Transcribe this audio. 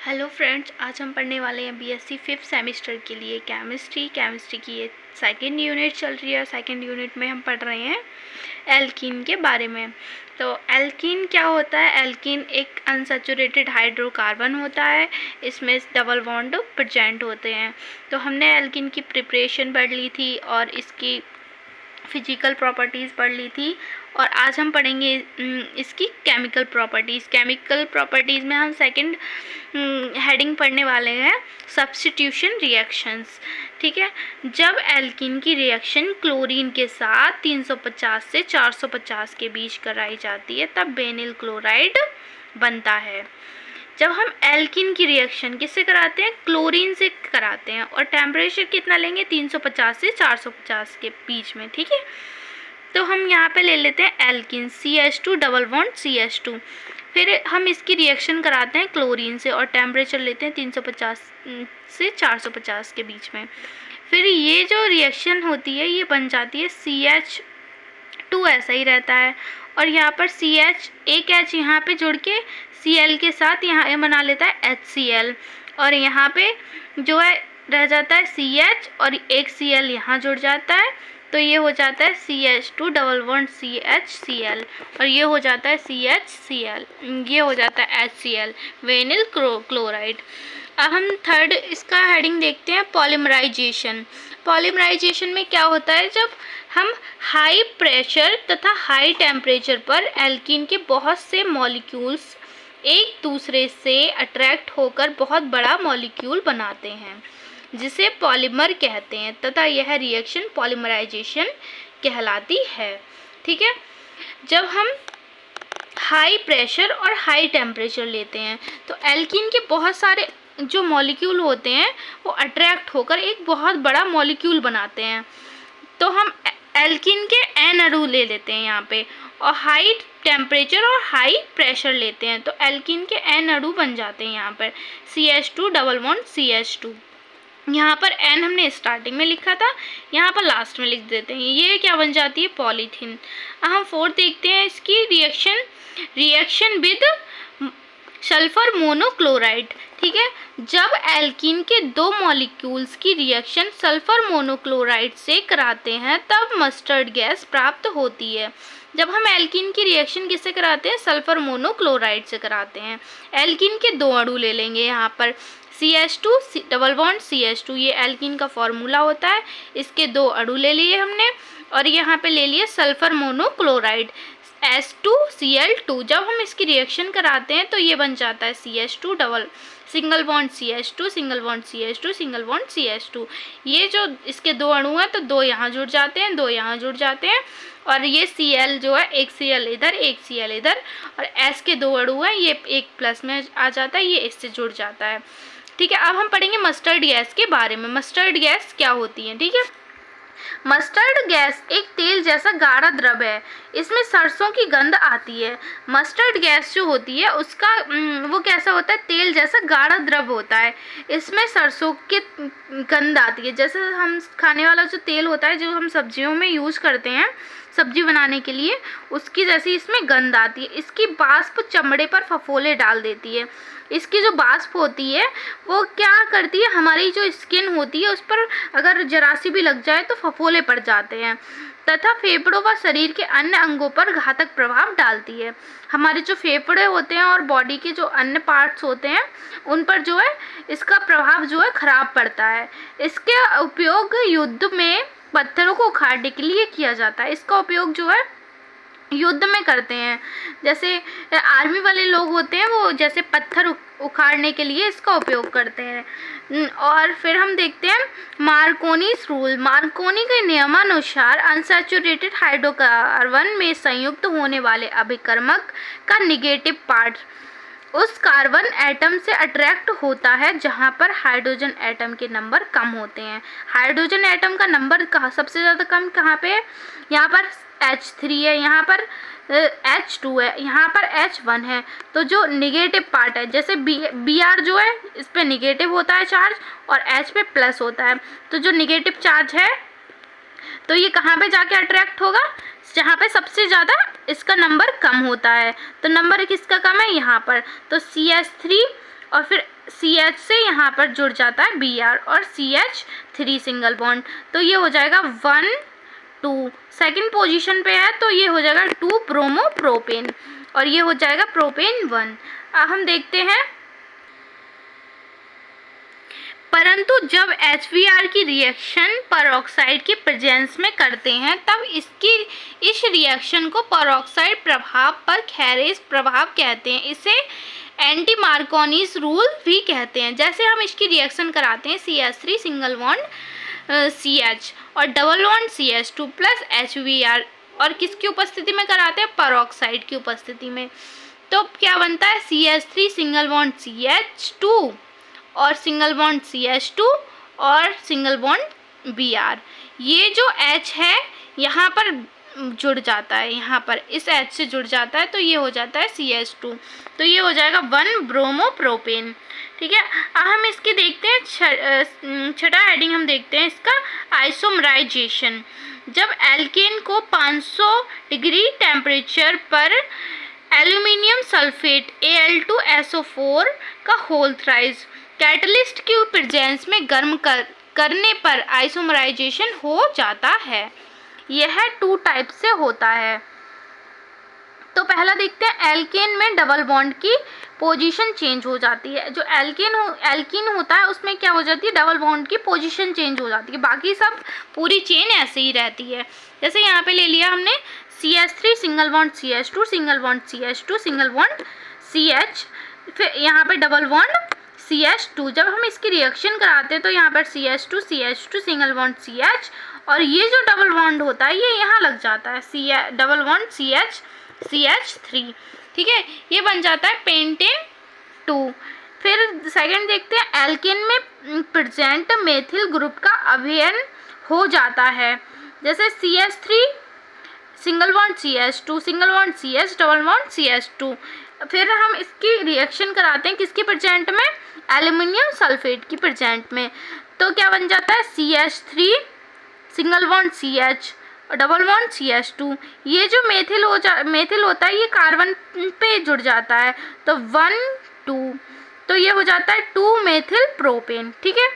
Hello friends, आज हम पढ़ने वाले हैं बीएससी 5th सेमेस्टर के लिए केमिस्ट्री की ये सेकंड यूनिट चल रही है। सेकंड यूनिट में हम पढ़ रहे हैं एल्कीन के बारे में। तो एल्कीन क्या होता है? एल्कीन एक अनसैचुरेटेड हाइड्रोकार्बन होता है। इसमें डबल बॉन्ड प्रेजेंट होते हैं। तो हमने एल्कीन की प्रिपरेशन पढ़ ली थी और इसकी फिजिकल प्रॉपर्टीज़ पढ़ ली थी, और आज हम पढ़ेंगे इसकी केमिकल प्रॉपर्टीज़। केमिकल प्रॉपर्टीज़ में हम सेकंड हेडिंग पढ़ने वाले हैं सब्स्टिट्यूशन रिएक्शंस। ठीक है, जब एल्कीन की रिएक्शन क्लोरीन के साथ 350 से 450 के बीच कराई जाती है तब बेनिल क्लोराइड बनता है। जब हम एल्कीन की रिएक्शन किससे कराते हैं? क्लोरीन से कराते हैं, और टेम्परेचर कितना लेंगे? 350 से 450 के बीच में। ठीक है, तो हम यहाँ पे ले लेते हैं alkene CH2 double bond CH2। फिर हम इसकी रिएक्शन कराते हैं क्लोरीन से, और टेम्परेचर लेते हैं 350 से 450 के बीच में। फिर ये जो रिएक्शन होती है ये बन जाती है CH2, ऐसा ही रहता है, और यहाँ पर CH एक H यहाँ पे जुड़ के Cl के साथ यहाँ बना लेता है HCl, और यहाँ पे जो है रह जाता है CH और एक Cl यहाँ जुड़ जाता है, तो ये हो जाता है CH2 डबल बॉन्ड CHCl, और ये हो जाता है CHCl, ये हो जाता है HCl, वेनिल क्लोराइड। अब हम थर्ड इसका हेडिंग देखते हैं पॉलीमराइजेशन। पॉलीमराइजेशन में क्या होता है? जब हम हाई प्रेशर तथा हाई टेम्परेचर पर एल्कीन के बहुत से मॉलिक्यूल्स एक दूसरे से अट्रैक्ट होकर बहुत बड़ा मॉलिक्यूल बनाते हैं, जिसे पॉलीमर कहते हैं, तथा यह रिएक्शन पॉलीमराइजेशन कहलाती है। ठीक है, जब हम हाई प्रेशर और हाई टेम्परेचर लेते हैं तो एल्कीन के बहुत सारे जो मॉलिक्यूल होते हैं वो अट्रैक्ट होकर एक बहुत बड़ा मॉलिक्यूल बनाते हैं। तो हम एल्कीन के N अणु ले लेते हैं यहाँ पे, और हाई टेम्परेचर और हाई प्रेशर लेते हैं तो एल्कीन के N अणु बन जाते हैं यहाँ पर CH2 डबल बॉन्ड CH2। यहाँ पर N हमने स्टार्टिंग में लिखा था, यहाँ पर लास्ट में लिख देते हैं। ये क्या बन जाती है? पॉलीथीन। अब हम फोर्थ देखते हैं इसकी रिएक्शन विद सल्फर मोनोक्लोराइड। ठीक है, जब एल्कीन के दो मॉलिक्यूल्स की रिएक्शन सल्फर मोनोक्लोराइड से कराते हैं तब मस्टर्ड गैस प्राप्त होती है। जब हम एल्कीन की रिएक्शन किससे कराते हैं? सल्फर मोनोक्लोराइड से कराते हैं। एल्कीन के दो अणु ले लेंगे यहाँ पर CH2 डबल बॉन्ड CH2, ये एल्कीन का फॉर्मूला होता है। इसके दो अणु ले लिए हमने, और यहाँ पे ले लिए सल्फर मोनोक्लोराइड S2Cl2। जब हम इसकी रिएक्शन कराते हैं तो ये बन जाता है CH2 double single bond CH2 single bond CH2 single bond CH2। ये जो इसके दो अणु हैं तो दो यहाँ जुड़ जाते हैं, दो यहाँ जुड़ जाते हैं, और ये Cl जो है एक Cl इधर एक Cl इधर, और S के दो अणु हैं ये एक प्लस में आ जाता है, ये इससे जुड़ जाता है। ठीक है, अब हम पढ़ेंगे मस्टर्ड गैस के बारे में। मस्टर्ड गैस क्या होती है? ठीक है, मस्टर्ड गैस एक तेल जैसा गाढ़ा द्रव है। इसमें सरसों की गंध आती है। मस्टर्ड गैस जो होती है उसका वो कैसा होता है? तेल जैसा गाढ़ा द्रव होता है। इसमें सरसों की गंध आती है। जैसे हम खाने वाला जो तेल होता है जो हम सब्जियों में यूज़ करते हैं सब्जी बनाने के लिए, उसकी जैसी इसमें गंध आती है। इसकी वाष्प चमड़े पर फफोले डाल देती है। इसकी जो वाष्प होती है वो क्या करती है? हमारी जो स्किन होती है उस पर अगर जरा सी भी लग जाए तो फफोले पड़ जाते हैं, तथा फेफड़ों व शरीर के अन्य अंगों पर घातक प्रभाव डालती है। हमारे जो फेफड़े होते हैं और बॉडी के जो अन्य पार्ट्स होते हैं उन पर जो है इसका प्रभाव जो है खराब पड़ता है। इसके उपयोग युद्ध में पत्थरों को उखाड़ने के लिए किया जाता है। इसका उपयोग जो है युद्ध में करते हैं। जैसे आर्मी वाले लोग होते हैं वो जैसे पत्थर उखाड़ने के लिए इसका उपयोग करते हैं। और फिर हम देखते हैं मार्कोनीस रूल। मार्कोनी के नियमानुसार अनसैचुरेटेड हाइड्रोकार्बन में संयुक्त होने वाले अभिकर्मक का निगेटिव पार्ट उस कार्बन एटम से अट्रैक्ट होता है जहां पर हाइड्रोजन एटम के नंबर कम होते हैं। हाइड्रोजन एटम का नंबर सबसे ज़्यादा कम कहाँ पे है? यहाँ पर H3 है, यहाँ पर H2 है, यहाँ पर H1 है। तो जो निगेटिव पार्ट है, जैसे Br जो है इस पे निगेटिव होता है चार्ज और H पे प्लस होता है, तो जो निगेटिव चार्ज है तो ये कहाँ पे जाके अट्रैक्ट होगा? जहाँ पे सबसे ज़्यादा इसका नंबर कम होता है। तो नंबर किसका कम है? यहाँ पर। तो CH3 और फिर CH से यहाँ पर जुड़ जाता है Br और CH3 सिंगल बॉन्ड, तो ये हो जाएगा 1 2, सेकेंड पोजीशन पे है तो ये हो जाएगा 2 ब्रोमो प्रोपेन और ये हो जाएगा प्रोपेन 1। अब हम देखते हैं, परंतु जब HBr की रिएक्शन पेरोक्साइड की प्रेजेंस में करते हैं तब इस रिएक्शन को पेरोक्साइड प्रभाव पर खैरेज प्रभाव कहते हैं। इसे एंटी मार्कोनीज रूल भी कहते हैं। जैसे हम इसकी रिएक्शन कराते हैं CH3 सिंगल बॉन्ड CH और double bond CH2 plus HBr, और किसकी उपस्थिति में कराते हैं? पेरोक्साइड की उपस्थिति में। तो क्या बनता है? CH3 सिंगल बॉन्ड CH2 और सिंगल बॉन्ड CH2 और सिंगल बॉन्ड Br। ये जो H है यहाँ पर जुड़ जाता है, यहाँ पर इस H से जुड़ जाता है तो ये हो जाता है CH2, तो ये हो जाएगा 1 ब्रोमो प्रोपेन। ठीक है, अब हम इसकी देखते हैं छठा हेडिंग हम देखते हैं इसका आइसोमराइजेशन। जब एल्केन को 500 डिग्री टेम्परेचर पर एल्यूमिनियम सल्फेट Al2SO4 का होल थ्राइस कैटलिस्ट की प्रेजेंस में गर्म करने पर आइसोमराइजेशन हो जाता है। यह 2 टाइप से होता है। तो पहला देखते हैं, एल्केन में डबल बॉन्ड की पोजीशन चेंज हो जाती है। जो एल्कीन होता है उसमें क्या हो जाती है? डबल बॉन्ड की पोजीशन चेंज हो जाती है, बाकी सब पूरी चेन ऐसे ही रहती है। जैसे यहाँ पे ले लिया हमने CH3 single bond CH2 single bond CH2 single bond CH, फिर यहाँ पे डबल बॉन्ड CH2। जब हम इसकी रिएक्शन कराते हैं तो यहाँ पर CH2 सिंगल बॉन्ड CH और ये जो डबल बॉन्ड होता है ये यहाँ लग जाता है डबल बॉन्ड CH3। ठीक है, ये बन जाता है पेंटेन 2। फिर सेकंड देखते हैं, एल्केन में प्रेजेंट मेथिल ग्रुप का अभिन्न हो जाता है। जैसे CH3 single bond CH2 single bond CH double bond CH2। फिर हम इसकी रिएक्शन कराते हैं किसकी प्रेजेंट में? एल्यूमिनियम सल्फेट की प्रेजेंट में, तो क्या बन जाता है? CH3 सिंगल बॉन्ड CH और डबल बॉन्ड CH2। ये जो मेथिल होता है ये कार्बन पे जुड़ जाता है तो 1 2, तो ये हो जाता है 2 मेथिल प्रोपेन। ठीक है।